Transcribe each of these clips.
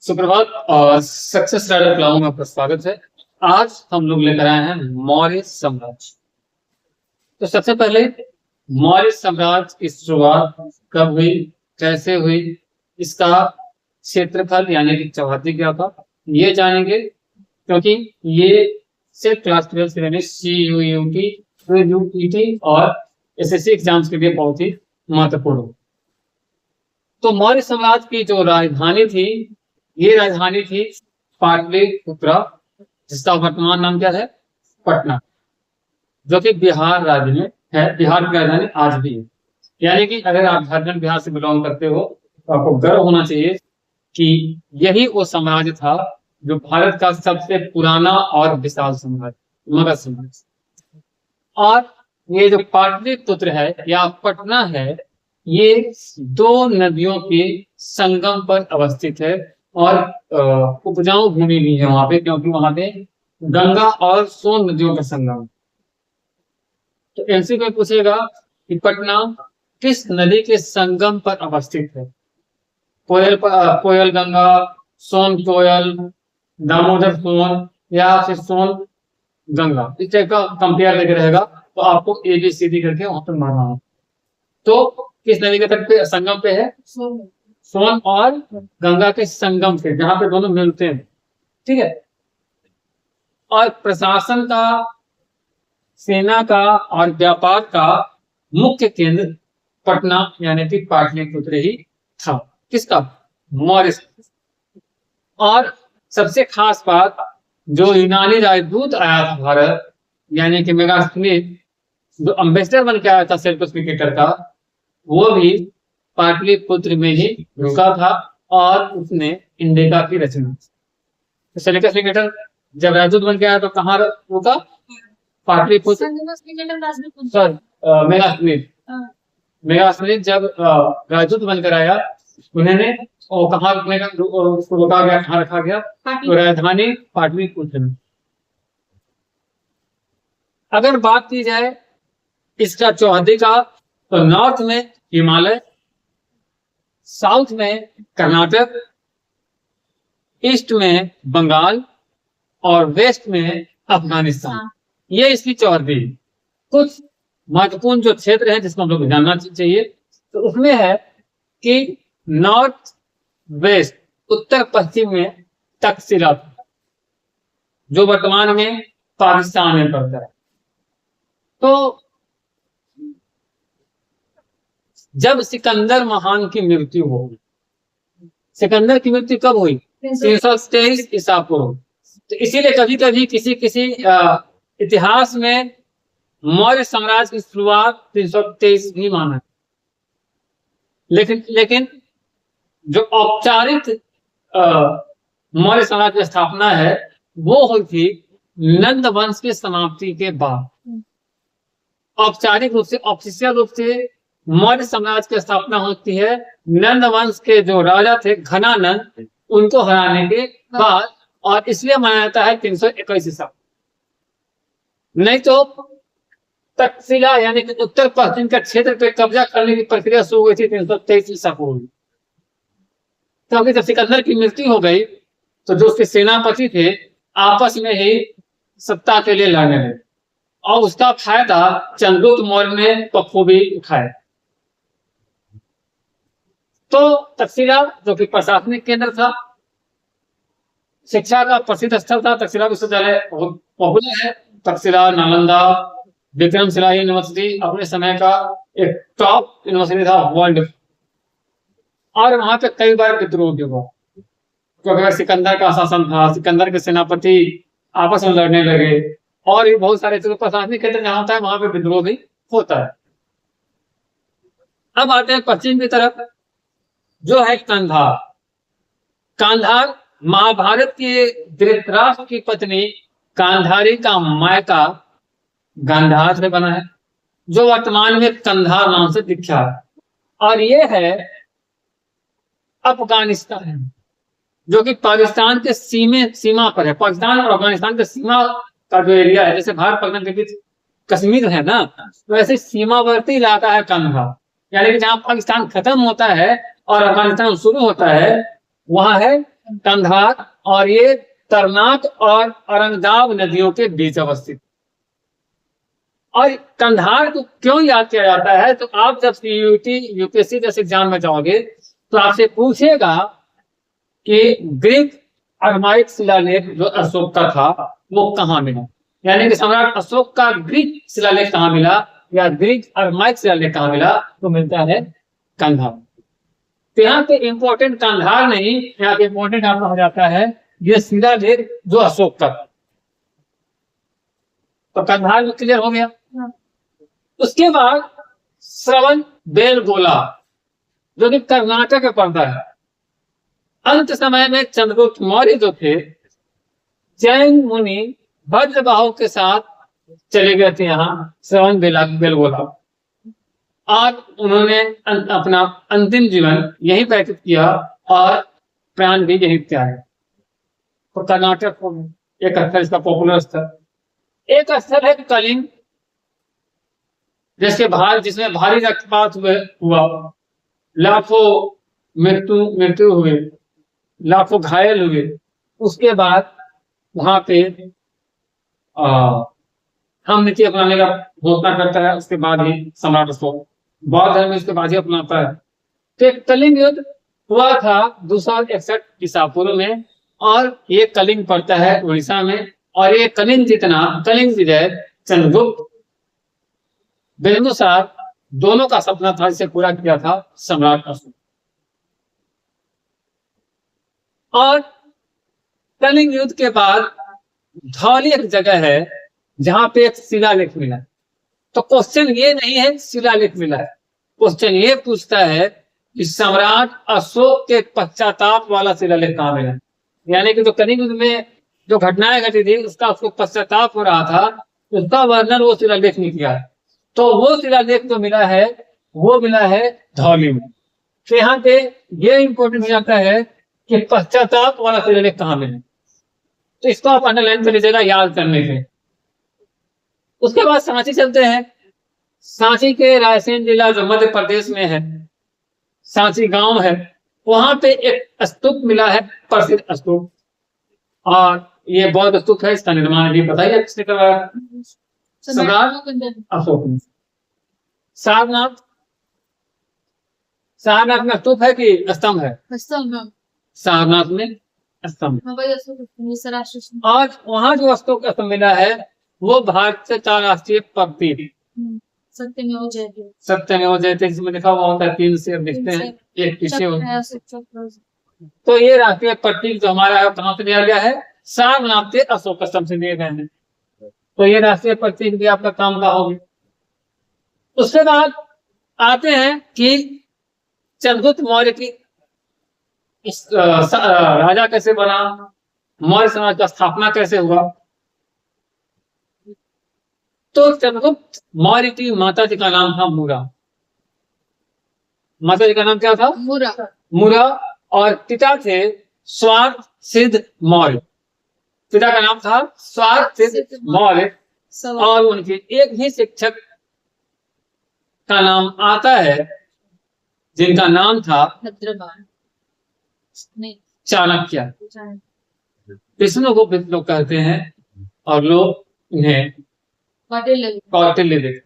सुप्रभात और success rider class में आपका स्वागत है। आज हम लोग लेकर आए हैं मौर्य साम्राज्य। तो सबसे पहले मौर्य साम्राज्य की शुरुआत कब हुई, कैसे हुई, इसका क्षेत्रफल यानी कि चौहद्दी क्या था, ये जानेंगे। क्योंकि ये सिर्फ क्लास 12 से लेने CUET और SSC एग्जाम्स के लिए बहुत ही महत्वपूर्ण हो। तो मौर्य साम्राज्य की जो राजधानी थी, ये राजधानी थी पाटलिपुत्रा, जिसका वर्तमान नाम क्या है, पटना, जो कि बिहार राज्य में है। बिहार की राजधानी आज भी है। यानी कि अगर आप झारखंड बिहार से बिलोंग करते हो तो आपको गर्व होना चाहिए कि यही वो साम्राज्य था जो भारत का सबसे पुराना और विशाल साम्राज्य, मगध साम्राज्य। और ये जो पाटलिपुत्र है या पटना है, ये दो नदियों के संगम पर अवस्थित है और उपजाऊ भूमि भी है वहां पे, क्योंकि वहां पे गंगा और सोन नदियों का संगम। तो एमसीक्यू में पूछेगा कि पटना किस नदी के संगम पर अवस्थित है। कोयल गंगा, सोन कोयल, दामोदर सोन या फिर सोन गंगा, इस टाइप का कंपेयर लेके रहेगा। तो आपको ABCD करके वहां पर मारना है। तो किस नदी के तट पे संगम पे है, सोन और गंगा के संगम से, जहां पे दोनों मिलते हैं। ठीक है। और प्रशासन का, सेना का और व्यापार का मुख्य केंद्र पटना यानी कि पाटलिपुत्र ही था। किसका, मौर्य। और सबसे खास बात, जो यूनानी राजदूत आया था भारत, यानी कि मेगास्थनीज, जो अम्बेसडर बन के आया था सेल्यूकस निकेटर का, वो भी पाटलिपुत्र में ही रुका था और उसने इंडिका की रचना। सेल्यूकस निकेटर जब राजदूत बन के आया तो कहाँ रुका, पाटलिपुत्र। मेगास्थनीज जब राजदूत बनकर आया, उन्होंने कहाँ रुकने का उसको रोका गया, कहाँ रखा गया, तो राजधानी पाटलिपुत्र में। अगर बात की जाए इसका चौहद्दी का, तो नॉर्थ में हिमालय, साउथ में कर्नाटक, ईस्ट में बंगाल और वेस्ट में अफगानिस्तान। ये इसकी चौहद्दी। कुछ महत्वपूर्ण जो क्षेत्र है जिसको हम लोग जानना चाहिए, तो उसमें है कि नॉर्थ वेस्ट, उत्तर पश्चिम में तक्षशिला, जो वर्तमान में पाकिस्तान में पड़ता है। तो जब सिकंदर महान की मृत्यु हो, सिकंदर की मृत्यु कब हुई, 323 ईसा पूर्व। तो इसीलिए कभी कभी किसी इतिहास में मौर्य साम्राज्य की शुरुआत 323 भी माना है। लेकिन जो औपचारिक मौर्य साम्राज्य की स्थापना है, वो हुई थी नंद वंश की समाप्ति के बाद। औपचारिक रूप से, ऑफिशियल रूप से मौर्य साम्राज्य की स्थापना होती है नंद वंश के जो राजा थे घनानंद, उनको हराने के बाद। और इसलिए माना जाता है 321 ईसा। नहीं तो तक्षशिला यानी कि उत्तर पश्चिम के क्षेत्र पे कब्जा करने की प्रक्रिया शुरू हुई थी 323 ईसा पूर्व। क्योंकि जब सिकंदर की मृत्यु हो गई तो जो उसके सेनापति थे आपस में ही सत्ता के लिए लड़ने लगे, और उसका फायदा चंद्रगुप्त मौर्य ने बखूबी उठाया। तो तक्षशिला जो कि प्रशासनिक केंद्र था, शिक्षा का प्रसिद्ध स्थल था। तक्षशिला विश्वविद्यालय बहुत पॉपुलर है। तक्षशिला, नालंदा, विक्रमशिला यूनिवर्सिटी अपने समय का एक टॉप यूनिवर्सिटी था वर्ल्ड। और वहां पे कई बार विद्रोह भी हुआ, क्योंकि सिकंदर का शासन था, सिकंदर के सेनापति आपस में लड़ने लगे, और भी बहुत सारे प्रशासनिक क्षेत्र जहां होता है वहां पे विद्रोह भी होता है। अब आते हैं पश्चिम की तरफ, जो है कंधार। कांधार महाभारत के धृतराष्ट्र की पत्नी गांधारी का मायका गांधार से बना है, जो वर्तमान में कंधार नाम से विख्यात है। और ये है अफगानिस्तान, जो कि पाकिस्तान के सीमा पर है। पाकिस्तान और अफगानिस्तान के सीमा का जो एरिया है, जैसे भारत पाकिस्तान के बीच कश्मीर है ना, तो ऐसे सीमावर्ती इलाका है कंधार। यानी कि जहां पाकिस्तान खत्म होता है और अफगानिस्तान शुरू होता है, वहां है कंधार, और ये तरनाक और अरंगदाब नदियों के बीच अवस्थित। और कंधार को क्यों याद किया जाता है, तो आप जब सीयूटी यूपीएससी जैसे एग्जाम में जाओगे तो आपसे पूछेगा कि ग्रीक अरमाइक शिलालेख जो अशोक का था वो कहाँ मिला, यानी कि सम्राट अशोक का ग्रीक शिलालेख कहाँ मिला या ग्रीक अरमाइक शिलालेख कहाँ मिला, तो मिलता है कंधार। तो यहाँ पे इंपॉर्टेंट कंधार नहीं, यहाँ पे इंपॉर्टेंट आपका हो जाता है ये शिलालेख जो अशोक का था। तो कंधार में क्लियर हो गया। उसके बाद श्रवण बेलगोला जो कि कर्नाटक में पड़ता है। अंत समय में चंद्रगुप्त मौर्य जो थे जैन मुनि भद्रबाहु के साथ चले गए थे यहाँ श्रवण बेलगोला, और उन्होंने अपना अंतिम जीवन यही व्यतीत किया और प्राण भी यही त्यागे। तो कर्नाटक को एक स्थल इसका पॉपुलर स्थल। एक स्थल है कलिंग, जिसमें भारी रक्तपात हुआ, लाखों मृत्यु हुए, लाखों घायल हुए। उसके बाद वहां पे हम नीति अपनाने का घोषणा करता है। उसके बाद ही सम्राट अशोक बौद्ध धर्म इसके बाद ही अपनाता है। तो एक कलिंग युद्ध हुआ था 261 ईसा पूर्व में, और ये कलिंग पड़ता है उड़ीसा में। और ये कलिंग विजय चंद्रगुप्त बिंदुसार दोनों का सपना था, जिसे पूरा किया था सम्राट अशोक। और कलिंग युद्ध के बाद धौली एक जगह है जहां पे एक शिलालेख मिला। तो क्वेश्चन ये नहीं है शिलालेख मिला है, क्वेश्चन ये पूछता है कि सम्राट अशोक के पश्चाताप वाला शिलालेख कहाँ मिला। यानी कि जो कलिंग युद्ध में जो घटनाएं घटी थी उसको पश्चाताप हो रहा था, उसका वर्णन वो शिलालेख नहीं किया। तो वो शिलालेख जो मिला है वो मिला है धौली में। तो यहाँ पे ये इंपॉर्टेंट हो जाता है कि पश्चाताप वाला शिलालेख कहाँ मिला। तो इसको आप अंडरलाइन कर लीजिएगा याद करने से। उसके बाद सांची चलते हैं। सांची के रायसेन जिला जो मध्य प्रदेश में है, सांची गांव है, वहां पे एक स्तूप मिला है, प्रसिद्ध स्तूप। और ये बौद्ध स्तूप है। इसका निर्माण भी पता है किसने करवाया? सम्राट अशोक ने। सारनाथ में स्तूप है कि स्तंभ है? सारनाथ में स्तंभ। और वहां जो स्तूप स्तंभ मिला है वो भारत से 4 राष्ट्रीय प्रतीक सत्यमेव जयते जिसमें लिखा हुआ होता है 3 से दिखते हैं, एक पीछे होता है। तो ये राष्ट्रीय प्रतीक जो हमारा है कहां से लिया गया है? सारनाथ से अशोक स्तंभ से लिए गए हैं। तो ये राष्ट्रीय प्रतीक भी आपका काम का होगी। उसके बाद आते हैं कि चंद्रगुप्त मौर्य की राजा कैसे बना, मौर्य समाज का स्थापना कैसे हुआ। तो चंद्रगुप्त मौर्य की माता जी का नाम था मुरा। माता जी का नाम क्या था? मुरा। और पिता थे स्वार्थ सिद्ध मौर्य। पिता का नाम था स्वार्थ सिद्ध मौर्य। और उनके एक ही शिक्षक का नाम आता है जिनका नाम था चाणक्य। विष्णुगुप्त लोग कहते हैं और लोग इन्हें कौटिल्य देखते।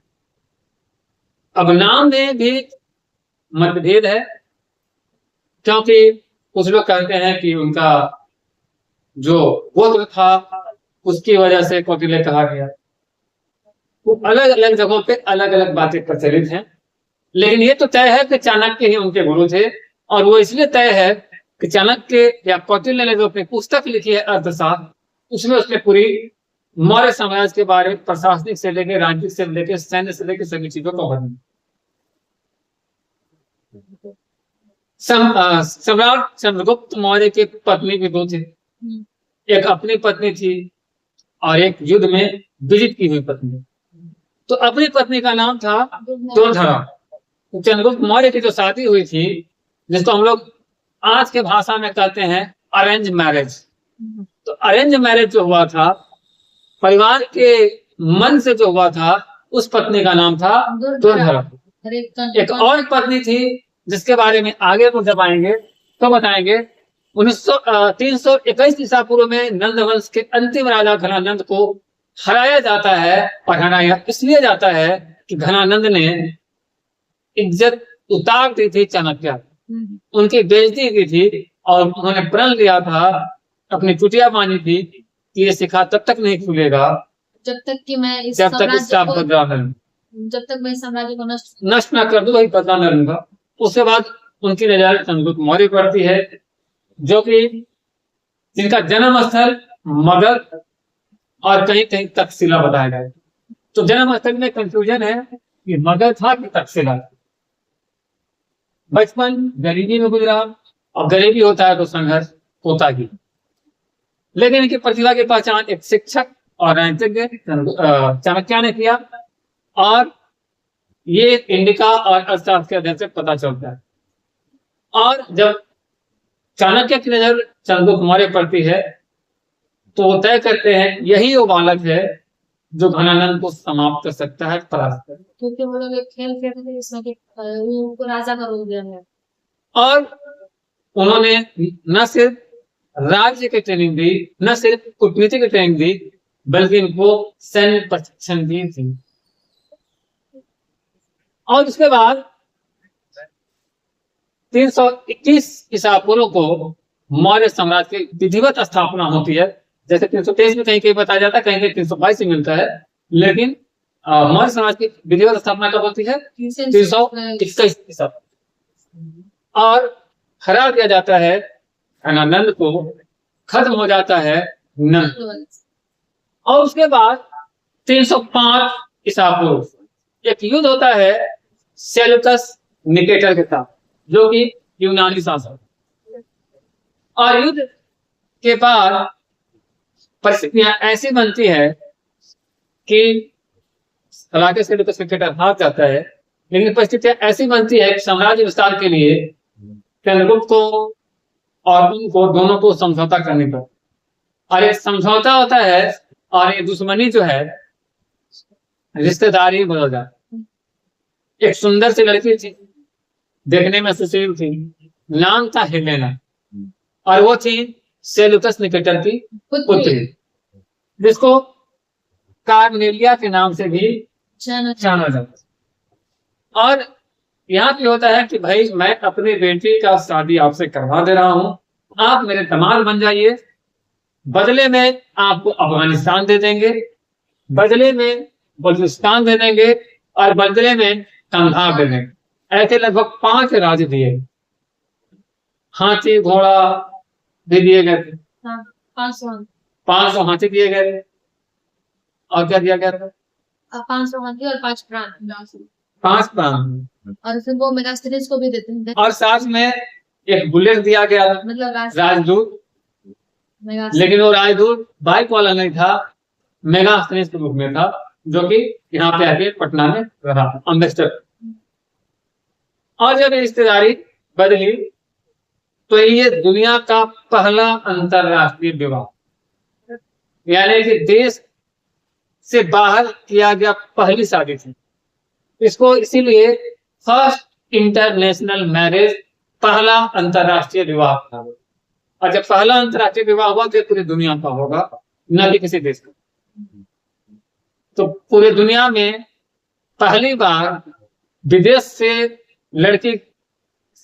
अब नाम में भी मतभेद है, क्योंकि कुछ लोग कहते हैं कि उनका जो गोत्र था उसकी वजह से कौटिल्य कहा गया। वो अलग अलग जगहों पे अलग अलग बातें प्रचलित हैं, लेकिन ये तो तय है कि चाणक्य ही उनके गुरु थे। और वो इसलिए तय है कि चाणक्य या कौटिल्य ने जो अपनी पुस्तक लिखी है अर्थशास्त्र, उसमें उसने पूरी मौर्य साम्राज्य के बारे में प्रशासनिक से लेकर राजनीतिक से लेकर सैन्य से लेकर सभी चीजों का वर्णन। सम्राट चंद्रगुप्त मौर्य के पत्नी भी 2 थे। एक अपनी पत्नी थी और एक युद्ध में विजित की हुई पत्नी। तो अपनी पत्नी का नाम था दुर्धरा। चंद्रगुप्त मौर्य की जो शादी हुई थी, जिसको हम लोग आज के भाषा में कहते हैं अरेंज मैरिज, तो अरेंज मैरिज जो हुआ था परिवार के मन से जो हुआ था, उस पत्नी का नाम था दुर्धरा। एक और पत्नी थी जिसके बारे में आगे जब आएंगे तो बताएंगे, 321 ईसा पूर्व में नंद वंश के अंतिम राजा घनानंद को हराया जाता है, और हराया इसलिए जाता है कि घनानंद ने इज्जत उतार दी थी चाणक्य, उनकी बेइज्जती की थी, और उन्होंने प्रण लिया था, अपनी चुटिया मानी थी कि ये शिखा तब तक नहीं खुलेगा जब तक कि मैं इस जब तक इसका साम्राज्य को बदला न लूं। जब तक मैं इस साम्राज्य को नष्ट न कर दूं, वही बदला न लूंगा। उसके बाद उनकी नजर चंद्रगुप्त मौर्य पड़ती है, जो कि जिनका जन्म स्थल मगध और कहीं कहीं तक्षशिला बताया गया है। तो जन्म स्थल में कंफ्यूजन है कि मगध था कि तक्षशिला। बचपन गरीबी में गुजरा, और गरीबी होता है तो संघर्ष होता ही, लेकिन इनकी प्रतिभा की पहचान एक शिक्षक और राजनीतिज्ञ चाणक्य ने किया, और ये इंडिका और अर्थशास्त्र के अध्ययन से पता चलता है। और जब चाणक्य की नजर चंद्रगुप्त मौर्य पड़ती है, तो वो तय करते हैं यही वो बालक है जो घनानंद को समाप्त कर सकता है, परास्त कर। क्योंकि वो लोग एक खेल खेलते थे जिसमें कि उनको राजा का रोल दिया है। और उन्होंने न सिर्फ राज्य की ट्रेनिंग दी, न सिर्फ कूटनीति की ट्रेनिंग दी, बल्कि इनको सैन्य प्रशिक्षण दी थी। और उसके बाद 321 ईसा पूर्व को मौर्य साम्राज्य की विधिवत स्थापना होती है। जैसे 323 में कहीं कहीं बताया जाता है, कहीं कहीं 322 में मिलता है, लेकिन मौर्य समाज की विधिवत स्थापना कब होती है? 321 ईसा। और हरा दिया जाता है घनानंद को, खत्म हो जाता है नंद। और उसके बाद 305 ईसा पूर्व एक युद्ध होता है सेल्यूकस निकेटर के साथ, जो कि यूनानी शासक। और युद्ध के बाद परिस्थितियां ऐसी बनती है कि हालांकि सेल्यूकस निकेटर हार जाता है, लेकिन परिस्थितियां ऐसी बनती है कि साम्राज्य विस्तार के लिए चंद्रगुप्त को और उनको दोनों को समझौता करने पर, और एक समझौता होता है, और ये दुश्मनी जो है रिश्तेदारी बदल जाती। एक सुंदर सी लड़की थी, देखने में सुशील थी, नाम था हेलेना, और वो थी सेल्यूकस निकेटर की पुत्री, जिसको कार्नेलिया के नाम से भी जाना जाता। और यहाँ पे होता है कि भाई मैं अपनी बेटी का शादी आपसे करवा दे रहा हूं, आप मेरे दामाद बन जाइए, बदले में आपको अफगानिस्तान दे देंगे, बदले में बलूचिस्तान दे देंगे, और बदले में कंधार दे देंगे। ऐसे लगभग 5 राज्य दिए, हाथी घोड़ा भी दिए गए थे, 500 हाथी दिए गए थे, और क्या दिया गया था? 500 हाथी और 5 प्राण। 5 प्राण, और फिर वो मेगास्टेनिस को भी देते हैं, और साथ में एक बुलेट दिया गया था, मतलब राजदूत। लेकिन वो राजदूत बाइक वाला नहीं था, मेगास्टेनिस के रूप में था, जो कि यहाँ पे आके पटना में रहा अम्बेसडर। और जब रिश्तेदारी बदली, तो ये दुनिया का पहला अंतरराष्ट्रीय विवाह, यानी कि देश से बाहर किया गया पहली शादी थी। इसको इसीलिए फर्स्ट इंटरनेशनल मैरिज, पहला अंतरराष्ट्रीय विवाह था। और जब पहला अंतरराष्ट्रीय विवाह हुआ तो पूरी दुनिया का होगा, न कि किसी देश का। तो पूरी दुनिया में पहली बार विदेश से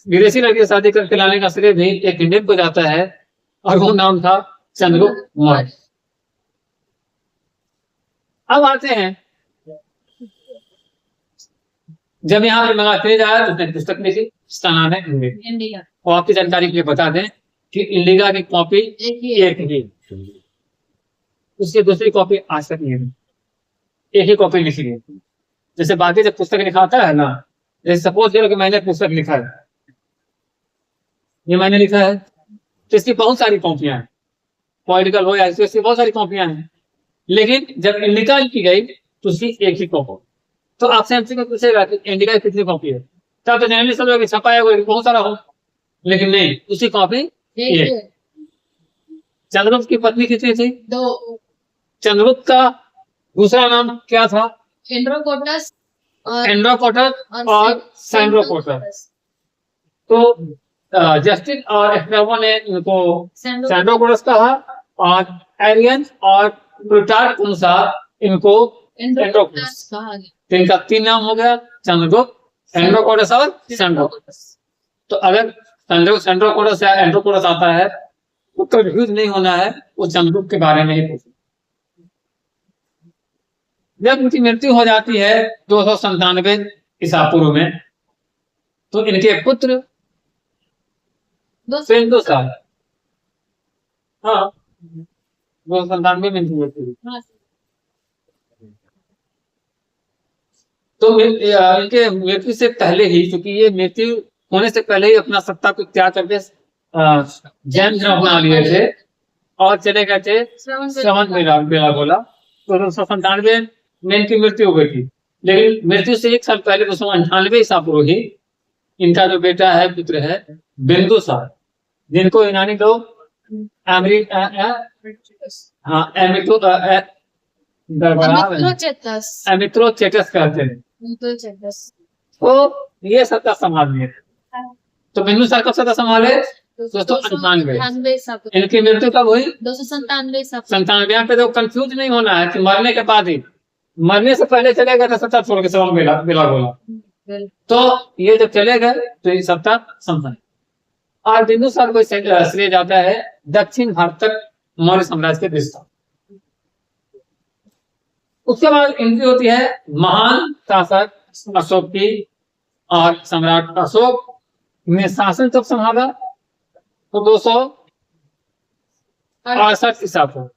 विदेशी लड़की शादी करके लाने का श्रेय भी एक इंडियन को जाता है, और वो नाम था चंद्रगुप्त मौर्य। अब आते हैं, जब यहाँ पे मेगास्टेनिस आया तो उसने पुस्तक लिखी, इसका नाम है इंडिका। और आपकी जानकारी के लिए बता दें कि इंडिका की कॉपी एक ही, उसकी दूसरी कॉपी आज तक नहीं है, एक ही कॉपी लिखी है। जैसे बाकी जब पुस्तक लिखाता है ना, जैसे सपोज करो कि मैंने पुस्तक लिखा है, ये मैंने लिखा है, तो इसकी बहुत सारी कॉपियां हैं, पॉलिटिकल हो या इसकी बहुत सारी कॉपियां हैं। लेकिन जब इंडिका लिखी गई तो उसकी एक ही कॉपी। तो आपसे हमसे को पूछेगा कि इंडिका की कितनी कॉपी है, तब तो जनरली सब लोग छपा है बहुत सारा हो, लेकिन नहीं, उसी कॉपी एक। चंद्रगुप्त की पत्नी कितनी थी? 2। चंद्रगुप्त का दूसरा नाम क्या था? एंड्रोकोटस और सैंड्रोकोटस। तो जस्टिन और स्ट्रैबो ने इनको सैंडो सैंड्रोकोरस कहा, और एरियंस और प्लूटार्क के अनुसार इनको एंड्रोकोरस। कहा गया। तो इनका 3 नाम हो गया, चंद्रगुप्त, एंड्रोकोरस और सैंड्रोकोरस। तो अगर सैंड्रोकोरस या एंड्रोकोरस आता है तो कंफ्यूज नहीं होना है, वो चंद्रगुप्त के बारे में ही पूछे। जब इनकी मृत्यु हो जाती है 297 ईसा पूर्व में, तो इनके पुत्र बिंदुसार, हाँ 297 में इनकी मृत्यु हुई। हाँ, तो इनके मृत्यु से पहले ही, क्योंकि ये मृत्यु होने से पहले ही अपना सत्ता को त्याग करके जैन धर्म अपना लिए थे और चले गए थे श्रवण बेलागोला। तो 297 में इनकी मृत्यु हो गई थी, लेकिन मृत्यु से 1 साल पहले 298 ईसा पूर्व ही इनका जो बेटा है, पुत्र है बिंदुसार, जिनको यूनानी लोग एमिथ्रोचेटस कहते हैं। तो ये सत्ता संभाल लिए। तो बिंदुसार कब सत्ता संभाले? 298। इनकी मृत्यु कब हुई? 297 यहाँ पे तो कंफ्यूज नहीं होना है कि मरने के बाद ही, मरने से पहले चले गए तो सत्ता छोड़ के श्रवण बेलागोला। तो ये जब चले गए तो ये सत्ता संभाली। और बिंदुसार को श्रेय जाता है दक्षिण भारत तक मौर्य साम्राज्य के विस्तार। उसके बाद इनकी होती है महान शासक अशोक की, और सम्राट अशोक ने शासन कब संभाला? तो 268 ईसा पूर्व।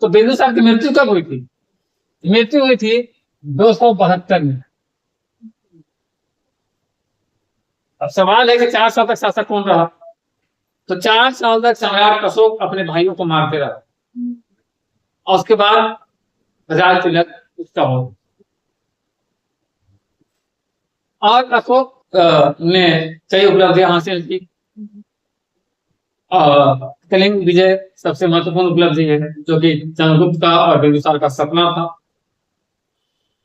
तो बिंदुसार की मृत्यु कब हुई थी? मृत्यु हुई थी 272 में। अब सवाल है कि 4 साल तक शासक कौन रहा? तो 4 साल तक सम्राट अशोक अपने भाइयों को मारते रहा, और उसके बाद राज तिलक उसका हो। और अशोक ने कई उपलब्धियां हासिल की। कलिंग विजय सबसे महत्वपूर्ण उपलब्धि है, जो कि चंद्रगुप्त का और बिंदुसार का सपना था।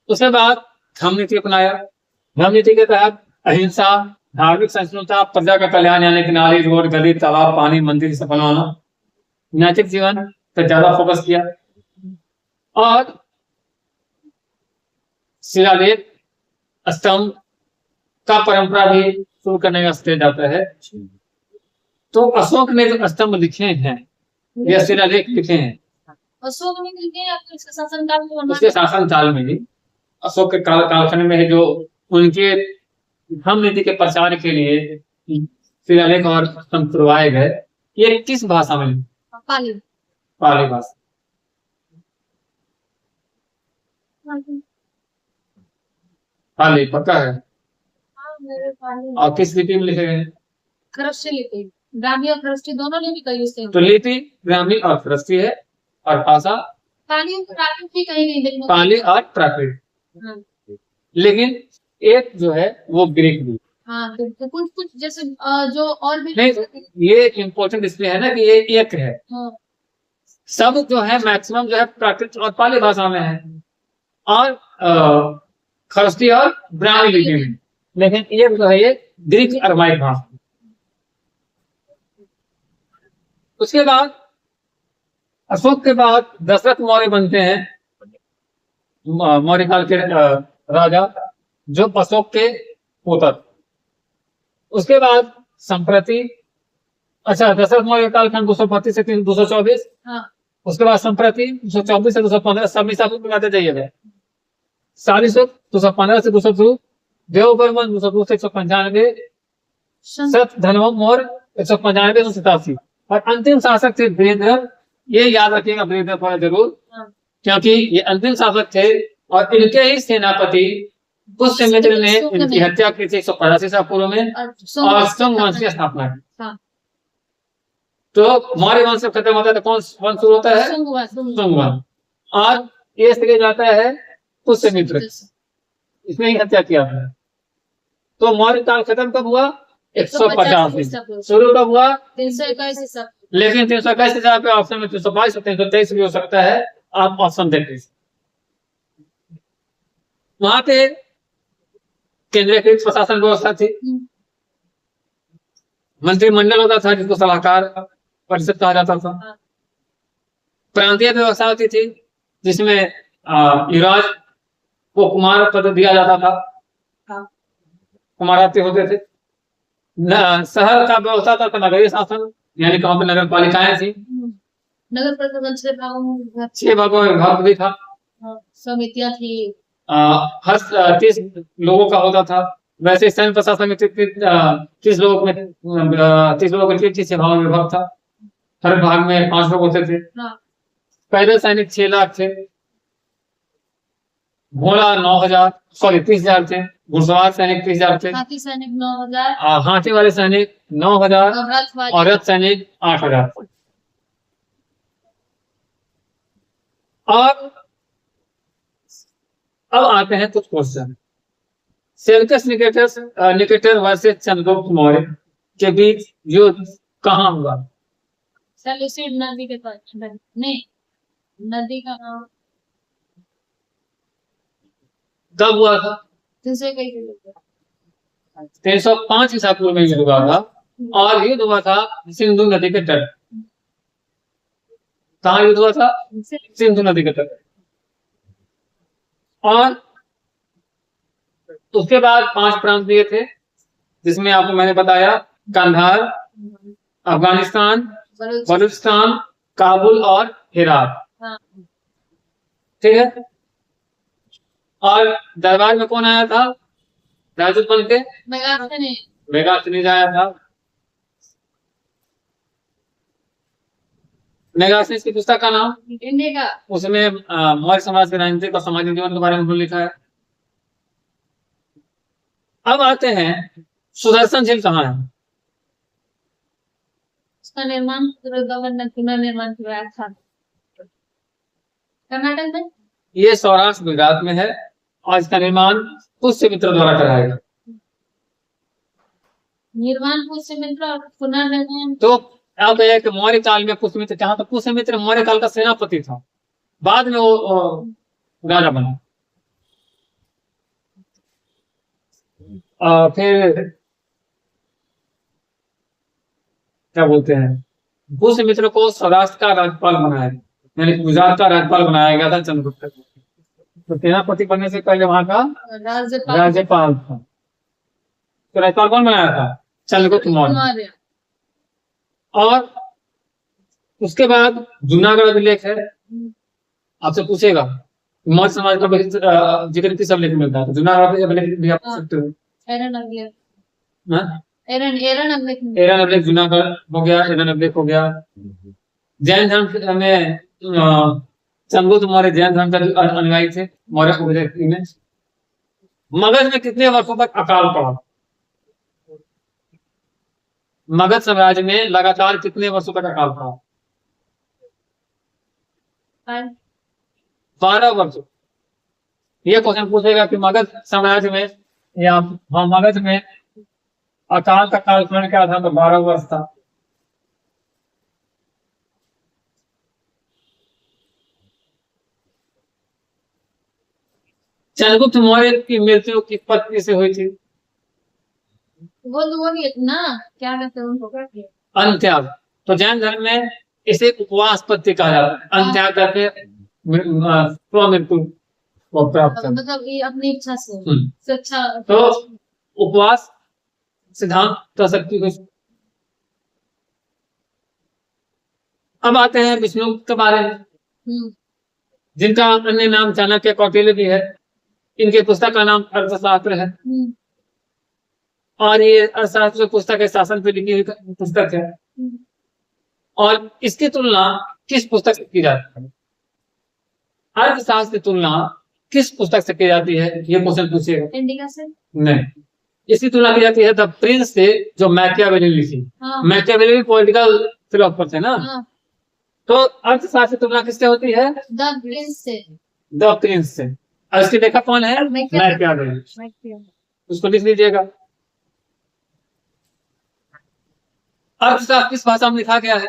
उसके बाद धम्म नीति अपनाया। धम्म नीति के तहत अहिंसा, धार्मिक सहिष्णुता, प्रजा का कल्याण, यानी कि नाली, रोड, गली, तालाब, पानी, मंदिर सब बनवाना, नैतिक जीवन पर ज्यादा फोकस किया। और शिलालेख, स्तंभ का परंपरा भी शुरू करने का स्टेज आता है। तो अशोक ने जो स्तंभ लिखे हैं या शिलालेख लिखे हैं, अशोक ने लिखे या फिर उसके शासनकाल में बनवा? उसके शासनकाल में ही, अशोक के कालखंड में है, जो उनके धम्म नीति के प्रचार के लिए शिलालेख और स्तंभ खुदवाए गए। ये किस भाषा में? पाली। पाली भाषा। पाली पक्का है? हाँ, मेरे पाली। और किस लिपि में लिखे गए? खरष्टी लिपि, ब्राह्मी और खरष्टी दोनों लिपि कहीं से। तो लिपि ब्राह्मी और खरष्टी है, और भाषा पाली और प्राकृत भी कहीं नहीं देखने को। पाली और प्राकृत। हाँ। लेकिन एक जो है वो ग्रीक भी। हाँ, तो कुछ कुछ जैसे जो और भी नहीं, ये इम्पोर्टेंट इसलिए है ना कि ये एक है। हाँ। सब जो है मैक्सिमम जो है प्राकृत और पाली भाषा में है, और खरष्टी और ब्राह्मी लिपि में। लेकिन ये जो है ये ग्रीक अरमाइक भाषा। उसके बाद अशोक के बाद दशरथ मौर्य बनते हैं, मौर्य काल के राजा, जो अशोक के पुत्र। उसके बाद संप्रति, अच्छा, दशरथ मौर्य कालखंड 232 से 224। हाँ। उसके बाद संप्रति 224 से 215 सब ईसा पूर्व में आते जाइएगा। सालिशुक 215 से 202, देवबर्मन 202 से 195, सत धनवम मौर्य 195 से 87, और अंतिम शासक थे वीरेंद्र। ये याद रखिएगा वीरेंद्र थोड़ा जरूर, क्योंकि ये अंतिम शासक थे और इनके ही सेनापति पुष्यमित्र ने इनकी हत्या की थी 185 ईसा पूर्व में, और शुंग वंश की स्थापना की। हाँ। तो मौर्य वंश से खत्म होता है तो कौन वंश शुरू होता है? शुंग वंश। और ये श्रेय जाता है पुष्यमित्र, इसने ही हत्या किया था। तो मौर्य काल खत्म कब हुआ? 150। शुरू कब हुआ? 321 ईसा। लेकिन 321 ईसा पे ऑप्शन में 322 और 323 भी हो सकता है, आप ऑप्शन देख लीजिए। वहां पे केंद्रीकृत प्रशासन व्यवस्था थी, मंत्रिमंडल होता था जिसको सलाहकार परिषद कहा जाता था। हाँ। प्रांतीय व्यवस्था होती थी जिसमें युवराज को कुमार पद दिया जाता था, हाँ। कुमारात्य होते थे। शहर का व्यवस्था था नगरीय शासन, यानी कि वहां पर नगर पालिकाएं थी। नगर परिषद 6 भागों में विभाजित। 6 भागों में विभाग भी था। हाँ, समितियां थी। हर 30 लोगों का होता था। वैसे सैन्य प्रशासन में 30 लोगों में 30 लोगों के 30 भागों में विभाग था। हर भाग में 5 लोग होते थे। हाँ। पैदल सैनिक 6 लाख थे, घोड़ा 30,000 थे, घुड़सवार सैनिक 30,000 थे, हाथी सैनिक 9,000 हाथी वाले सैनिक 9,000 और रथ वाले और रथ सैनिक 8,000। और अब आते हैं कुछ question. Seleucus Nicator versus Chandragupta Maurya के बीच युद्ध कहाँ हुआ? सेल्यूसिड नदी के पास नहीं, नदी का नाम कब हुआ था? तुझे कहीं भी 305 ईसा पूर्व में युद्ध हुआ था और युद्ध हुआ था सिंधु नदी के तट। कहाँ युद्ध हुआ था? सिंधु नदी के तट। और उसके बाद 5 प्रांत दिए थे जिसमें आपको मैंने बताया कंधार, अफगानिस्तान, बलूचिस्तान, काबुल और हेरात। हाँ। ठीक है। और दरबार में कौन आया था राजदूत बन के? मेगास्थनीज आया था। मेगास्थनीज की पुस्तक का नाम इंडिया का। उसमें मौर्य समाज के राजनीतिक और सामाजिक जीवन के बारे में लिखा है। अब आते हैं सुदर्शन झील कहाँ है? उसका निर्माण गवर्नर पुनर्निर्माण करवाया था कर्नाटक में। ये सौराष्ट्र गुजरात में है और इसका निर्माण पुष्यमित्र द्वारा कराया गया। निर्माण पुष्यमित्र और पुनर्निर्माण तो आप कहिए कि मौर्य काल में पुष्यमित्र, जहां तक पुष्यमित्र मौर्य काल का सेनापति था, बाद में वो राजा बना। फिर क्या बोलते हैं, पुष्यमित्र को सौराष्ट्र का राज्यपाल बनाया, यानी गुजरात का राज्यपाल बनाया गया था चंद्रगुप्त। तो सेनापति बनने से पहले वहां का राज्यपाल था। तो राज्यपाल कौन बनाया था? चंद्रगुप्त मौर्य। और उसके बाद जूनागढ़ अभिलेख है, आपसे पूछेगा मौर्य समाज का जिक्र किस अभिलेख में मिलता है? तो जूनागढ़ अभिलेख भी आप पूछ सकते हो। एरन अभिलेख जूनागढ़ हो गया, एरन अभिलेख हो गया। जैन धर्म में चंद्रगुप्त मौर्य जैन धर्म का अनुयायी थे। मौर्य में मगध में कितने वर्षों तक अकाल पड़ा? मगध साम्राज्य में लगातार कितने वर्षों तक अकाल पड़ा? 12 वर्ष। ये क्वेश्चन पूछेगा कि मगध साम्राज्य में या मगध में अकाल का कालखंड क्या था? तो 12 वर्ष था। चंद्रगुप्त मौर्य की मृत्यु किस पद्धति से हुई थी? वो ना क्या कहते हैं उनको? अंत्याग। तो जैन धर्म में इसे उपवास पद्धति कहा जाता है। अंत्याग करके स्वमृत्यु को प्राप्त करना, मतलब ये अपनी इच्छा से अच्छा। तो उपवास सिद्धांत कह सकती है। अब आते हैं विष्णु के बारे में, जिनका अन्य नाम चाणक्य कौटिल्य भी है। इनके पुस्तक का नाम अर्थशास्त्र है और ये अर्थशास्त्र पुस्तक है, शासन पे लिखी हुई पुस्तक है। और इसकी तुलना किस पुस्तक से की जाती है? अर्थशास्त्र की तुलना किस पुस्तक से की जाती है? ये क्वेश्चन पूछेगा। इंडिका से नहीं, इसकी तुलना की जाती है द प्रिंस से, जो मैकियावेली लिखी। मैकियावेली पॉलिटिकल फिलोसफर थे ना। तो अर्थशास्त्र की तुलना किससे होती है? द प्रिंस से। द प्रिंस से। और इसके लेखक कौन है? मैकियावेली। उसको लिख लीजिएगा। अर्थशास्त्र किस भाषा में लिखा गया है?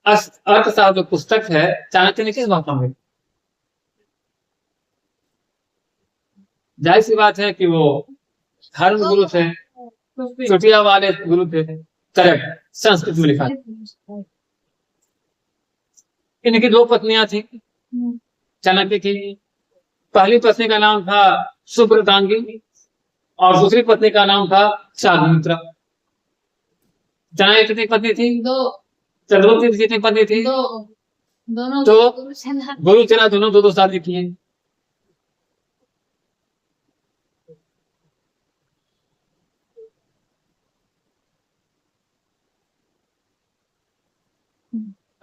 अर्थशास्त्र जो पुस्तक है चाणक्य ने किस भाषा में? जाहिर सी बात है कि वो धर्म गुरु थे चुटिया वाले गुरु थे। करेक्ट, संस्कृत में लिखा है। इनकी दो पत्नियां थी चाणक्य की। पहली पत्नी का नाम था सुब्रतांगी और दूसरी पत्नी का नाम था चारुमित्रा। चाणक्य कितनी पत्नी थी? दो। चंद्रगुप्त की कितनी पत्नी थी? दो। दोनों तो गुरुसेना। गुरु सेना दोनों दो दो शादी किए।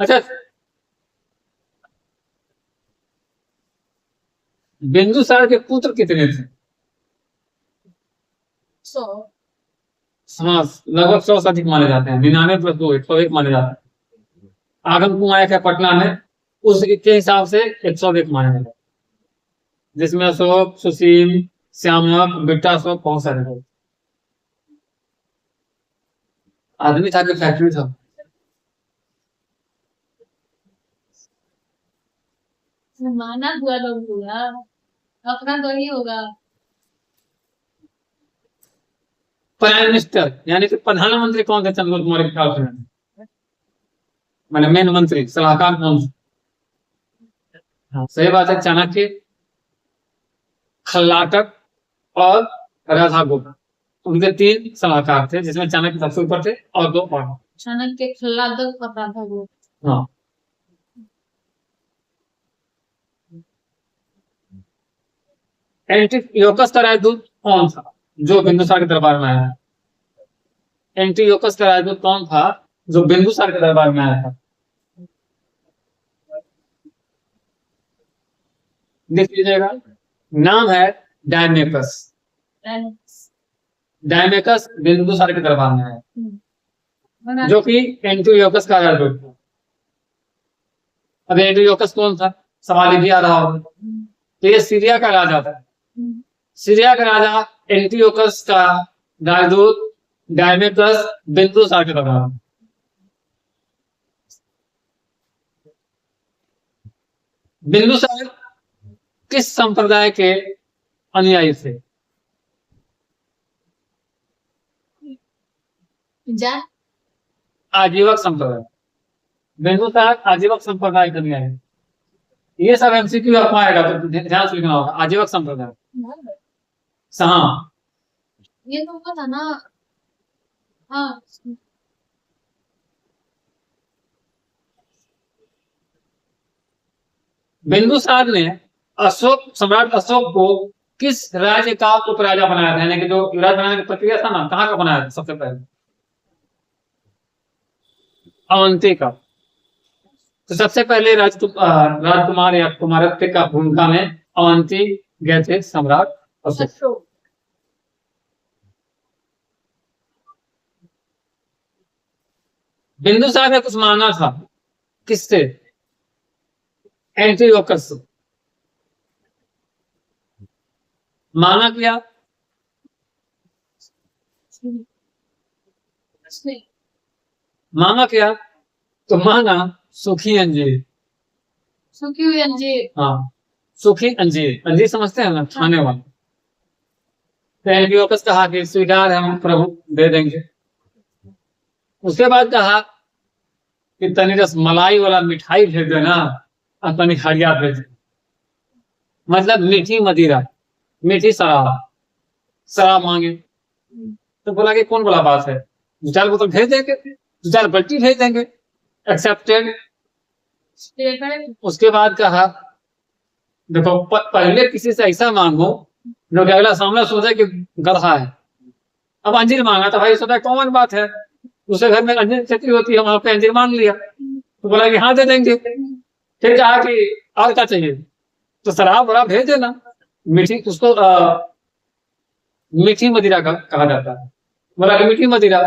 अच्छा, बिंदुसार के पुत्र कितने थे? सो हाँ, लगभग 100 से अधिक माने जाते हैं। 99 + 2 101 माने जाते हैं। आगम कुआं एक है पटना में, उसके हिसाब से 101 माने जाते हैं, जिसमें अशोक, सुशील, श्यामक, बिट्टा अशोक बहुत सारे लोग। आदमी था कि फैक्ट्री था? माना हुआ लोग होगा, अपना तो ही होगा। प्राइम मिनिस्टर यानी कि प्रधानमंत्री कौन थे चंद्रगुप्त मौर्य के ख्याल से? मैंने मेन मंत्री, सलाहकार कौन थे? हाँ, सही बात है। चाणक्य, खल्लाटक और राधा गोपाल, उनके 3 सलाहकार थे, जिसमें चाणक्य सबसे ऊपर थे और 2 और। चाणक्य खल्लादक पता था वो। हाँ, एंटियोकस का राजदूत कौन था जो बिंदुसार के दरबार में आया? एंटियोकस का राजदूत कौन था जो बिंदुसार के दरबार में आया था? देख लीजिएगा, नाम है डायमेकस। डायमेकस बिंदुसार के दरबार में आया, जो कि एंटियोकस का राजदूत था। अब एंटियोकस कौन था सवाल ये भी आ रहा होगा। तो ये सीरिया का राजा था। सीरिया का राजा एंटियोकस का राजदूत डायमेकस बिंदुसार के दरबार में। बिंदुसार किस संप्रदाय के अनुयायी थे? जा आजीवक संप्रदाय। बिंदुसार आजीवक संप्रदाय के अनुयायी। ये सब एमसीक्यू आपको आएगा तो ध्यान से लिखना होगा। आजीवक संप्रदाय। हाँ, ये तो पता ना। हाँ, बिंदुसार ने सम्राट अशोक को किस राज्य का उपराजा बनाया था? यानी कि जो युवराज बनाने की प्रक्रिया था ना, कहाँ का बनाया था सबसे पहले? अवंती का। तो सबसे पहले राजकुमार या कुमारत्व का भूमिका में अवंती गए थे सम्राट अशोक। बिंदुसार ने कुछ मांगा था, किससे? एंटियोकस से। मांगा क्या? मांगा क्या? तो मांगा सूखी अंजीर। सूखी हुई अंजीर। हाँ, सूखी अंजीर। अंजीर समझते हैं ना, खाने वाला। तो एंटियोकस कहा कि स्वीकार है, हम प्रभु दे देंगे। उसके बाद कहा कि तनी रस मलाई वाला मिठाई भेज देना और तनी हरिया भेज देना, मतलब मीठी मदिरा, मीठी शराब मांगे। तो बोला कि कौन बोला बात है, 2-4 बोतल भेज देंगे, 2-4 बल्टी भेज देंगे। एक्सेप्टेड। उसके बाद कहा देखो, पहले किसी से ऐसा मांगो जो कि अगला सामने सोचे कि गधा है। अब अंजीर मांगा तो भाई सोचा कॉमन बात है, दूसरे घर में अंजीर खेती होती है, वहां पे अंजीर मांग लिया। तो बोला कि हाँ दे देंगे। फिर कहा कि और क्या चाहिए? तो शराब बड़ा भेज देना, मीठी, उसको मीठी मदिरा का कहा जाता है। बोला कि मीठी मदिरा।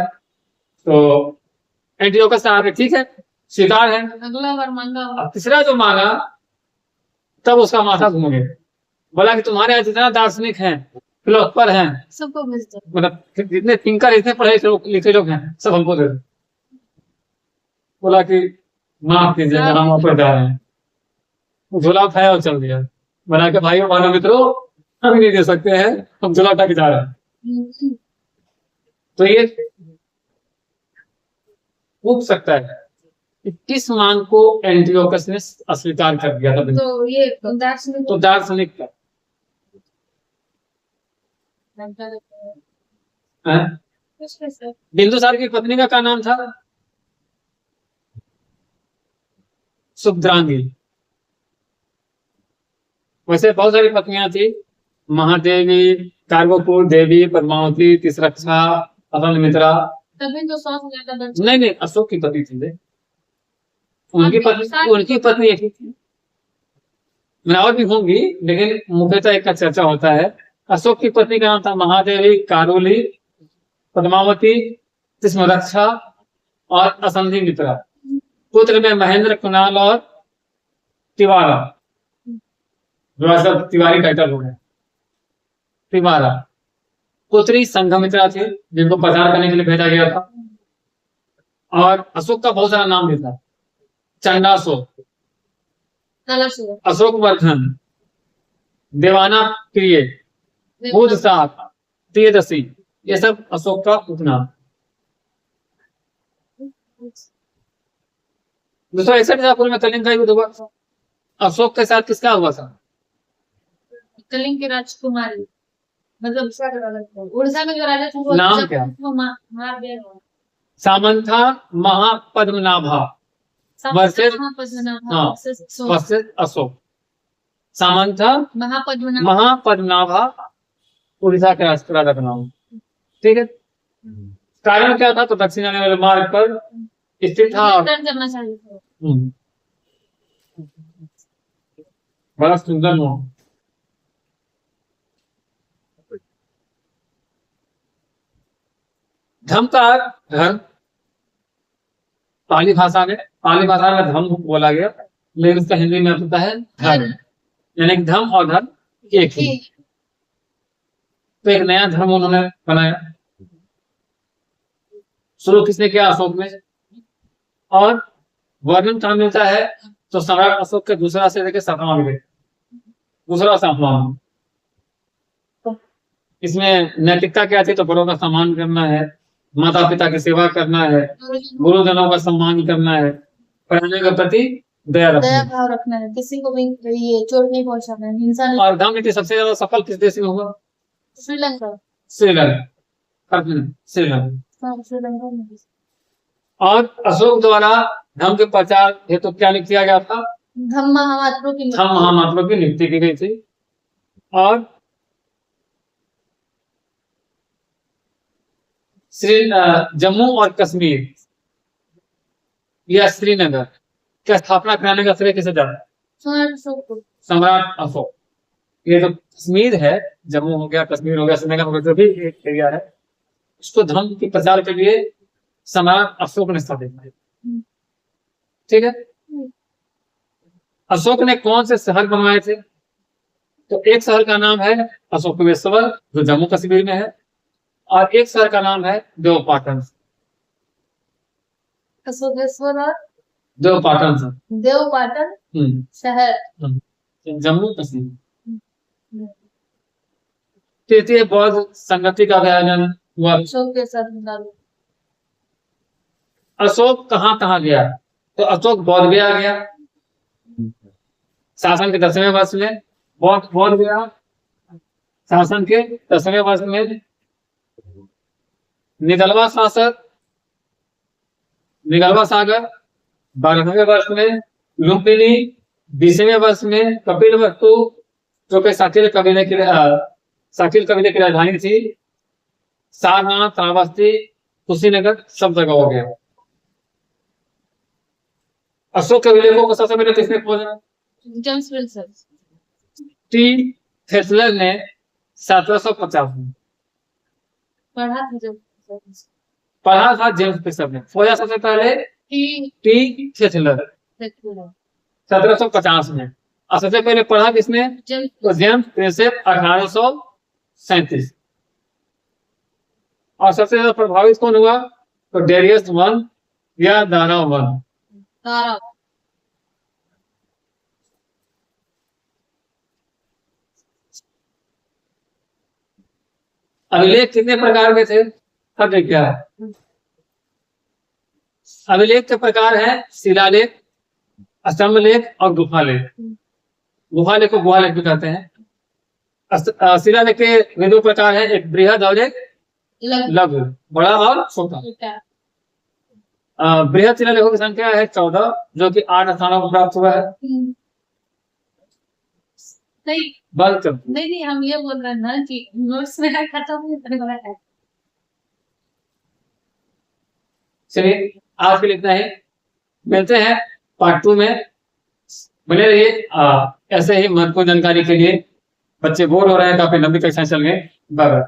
तो एंटियोकस कहा कि ठीक है, स्वीकार है। अगला बार मांगा। अब तीसरा जो मांगा, तब उसका माथा घूम गया। बोला कि तुम्हारे यहाँ जितना दार्शनिक हैं, फिलोसफर हैं, सबको भेज दो। मतलब जितने थिंकर, इतने पढ़े लिखे लोग हैं, सब हमको दे दो। बोला कि माफ कीजिए, हम वापस जा रहे हैं। झोला उठाया और चल दिया। बना के भाई मानो मित्रों, हम नहीं दे सकते हैं, हम झोला उठा के जा रहे हैं। तो ये पूछ सकता है कि किस मांग को एंटियोकस ने अस्वीकार कर दिया था। तो ये दार्शनिक तो दार्शनिक का हाँ? बिंदुसार की पत्नी का क्या नाम था? सुभद्रांगी। वैसे बहुत सारी पत्नियां थी, महादेवी, कार्गोपुर देवी, पद्मावती, तिसरक्षा, असंमित्रा। तभी तो 100 से ज्यादा दर्शन। नहीं नहीं, अशोक की पत्नी थी वे। उनकी पत्नी एक ही थी। मैं और भी होंगी, लेकिन मुख्यतः एक का चर्चा होता है। अशोक की पत्नी का नाम था महादेवी, कारोली, पद्मावती, तिस्मरक्षा और असंधि मित्रा। पुत्र में महेंद्र, कुणाल और तिवारा, जो आजकल तिवारी टाइटल हो गया, तिवारा। पुत्री संघमित्रा थी, जिनको प्रचार करने के लिए भेजा गया था। और अशोक का बहुत सारा नाम भी था। चंडाशोक, अशोक वर्धन, देवाना प्रिय, बुध सात, त्रियदशी, ये सब अशोक का उपनाम। दूसरा 61 ईसा पूर्व में कलिंग का युद्ध हुआ। अशोक के साथ किसका हुआ था? कलिंग की राजकुमारी, मतलब उड़ीसा में जो राजा थे वो नाम क्या? मार दिया। सामंथा महापद्मनाभा वर्सेस अशोक। सामंथा महापद्मनाभा उड़ीसा के राजा का नाम। ठीक है। कारण क्या था? तो दक्षिण आने वाले मार्ग पर स्थित था। करना चाहिए। बड़ा सुंदर नाम। धम का धर्म पाली भाषा में धम बोला गया, लेकिन उसका हिंदी में होता है धर्म, यानी कि धम और धर्म एक ही। तो एक नया धर्म उन्होंने बनाया। शुरू किसने किया? अशोक ने। और वर्णन कहाँ मिलता है? तो सम्राट अशोक के दूसरा से लेकर 7वां मिले, दूसरा 7वां। इसमें नैतिकता क्या थी? तो बड़ों का सम्मान करना है, माता पिता की सेवा करना है, गुरुजनों का सम्मान करना है, पढ़ने के प्रति दया भाव रखना है, किसी को भी ये चोट नहीं पहुंचाना है, हिंसा नहीं। और धर्म नीति सबसे ज्यादा सफल किस देश में हुआ? श्रीलंका। और अशोक द्वारा धर्म के प्रचार हेतु क्या किया गया था? धम्म महामात्रों की नियुक्ति की गई थी। और जम्मू और कश्मीर या श्रीनगर की स्थापना कराने का श्रेय किसे जाता है? सम्राट अशोक। ये जो कश्मीर है, जम्मू हो गया, कश्मीर हो गया, श्रीनगर हो गया, जो भी एक एरिया है, उसको धर्म के प्रचार के लिए सम्राट अशोक ने स्थापित किया। ठीक है। अशोक ने कौन से शहर बनवाए थे? तो एक शहर का नाम है अशोकवेश्वर, जो जम्मू कश्मीर में है, और एक शहर का नाम है देवपाटन। अशोकेश्वर और देवपाटन शहर जम्मू कश्मीर। तृतीय बौद्ध संगति का आयोजन हुआ। अशोक के साथ अशोक कहाँ गया? तो अशोक बौद्ध गया शासन के 10वें वर्ष में। बौद्ध गया शासन के 10वें वर्ष में। निगलवा सागर 12वें वर्ष में। लुम्बिनी 20वें वर्ष में। कपिलवस्तु, जो कि साकिल कबीले की राजधानी थी। सारनाथ, श्रावस्ती, कुशीनगर, सब जगह हो गया। अशोक के विलेखों को सबसे पहले किसने खोजा? James Wilson. टी थेस्लर ने 1750 में पढ़ा था। जेम्स फिशर ने खोजा सबसे पहले टी थेस्लर 1750 में। और सबसे पहले पढ़ा किसने? तो जेम्स प्रिंसेप 1837। और सबसे ज्यादा प्रभावित कौन हुआ? तो डेरियस वन या दारा वन। अभिलेख कितने प्रकार के थे? खंड क्या है? अभिलेख के प्रकार है शिलालेख, स्तंभ लेख और गुफा लेख। गुफा लेख को गुहा लेख भी कहते हैं। शिलालेख के वे दो प्रकार है, एक बृहद और एक लघु, बड़ा और छोटा। बृहद शिलालेखों की संख्या है 14, जो कि 8 स्थानों पर प्राप्त हुआ है। नहीं बंद कर। नहीं, हम ये बोल रहे हैं ना कि नोट्स में खत्म है। चलिए आज के लिए इतना ही, मिलते हैं पार्ट 2 में। बने रहिए ऐसे ही महत्वपूर्ण जानकारी के लिए। बच्चे बोर हो रहे हैं, काफी लंबी कक्षाएं चल गए। Bye bye.